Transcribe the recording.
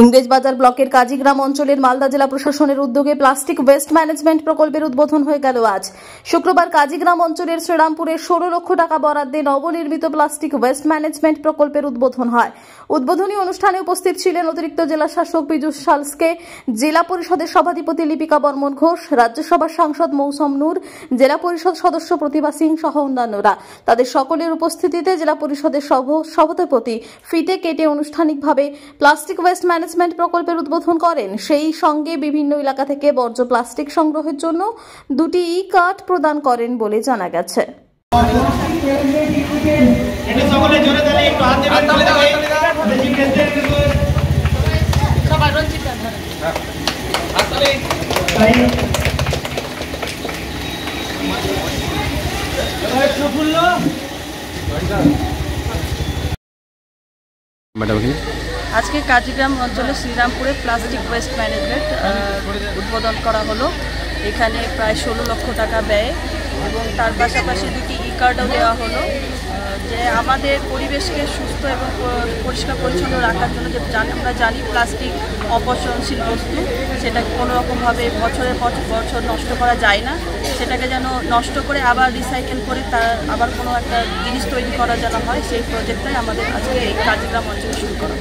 ইংরেজবাজার ব্লকের কাজীগ্রাম অঞ্চলের মালদা জেলা প্রশাসনের উদ্যোগে প্লাস্টিক ওয়েস্ট ম্যানেজমেন্ট প্রকল্পের উদ্বোধন হয়ে গেল আজ শুক্রবার। কাজীগ্রাম অঞ্চলের শ্রীরামপুরে 16 লক্ষ টাকা বরাদ্দে নবনির্মিত প্লাস্টিক ওয়েস্ট ম্যানেজমেন্ট প্রকল্পের উদ্বোধন হয়। উদ্বোধনী অনুষ্ঠানে উপস্থিত ছিলেন অতিরিক্ত জেলা শাসক পীযূষ সালস্কে, জেলা পরিষদের সভাধিপতি লিপিকা বর্মন ঘোষ, রাজ্যসভার সাংসদ মৌসম নূর, জেলা পরিষদ সদস্য প্রতিভা সিং সহ অন্যান্যরা। তাদের সকলের উপস্থিতিতে জেলা পরিষদের সভাধিপতি ফিতে কেটে আনুষ্ঠানিকভাবে প্লাস্টিক ওয়েস্ট ম্যানেজমেন্ট প্রকল্পের উদ্বোধন করেন। সেই সঙ্গে বিভিন্ন এলাকা থেকে বর্জ্য প্লাস্টিক সংগ্রহের জন্য 2টি ই-কার্ড প্রদান করেন বলে জানা গেছে। আজকে কাজীগ্রাম অঞ্চলে শ্রীরামপুরে প্লাস্টিক ওয়েস্ট ম্যানেজমেন্ট উদ্বোধন করা হলো। এখানে প্রায় 16 লক্ষ টাকা ব্যয় এবং তার পাশাপাশি 2টি ই-কার্ডও দেওয়া হলো, যে আমাদের পরিবেশকে সুস্থ এবং পরিষ্কার পরিচ্ছন্ন রাখার জন্য। যে আমরা জানি প্লাস্টিক অপচনশীল বস্তু, সেটাকে কোনো রকমভাবে বছরের পর বছর নষ্ট করা যায় না। সেটাকে যেন নষ্ট করে আবার রিসাইকেল করে তার আবার কোনো একটা জিনিস তৈরি করা যেন হয়, সেই প্রজেক্টটাই আমাদের আজকে এই কাজীগ্রাম অঞ্চলে শুরু করা।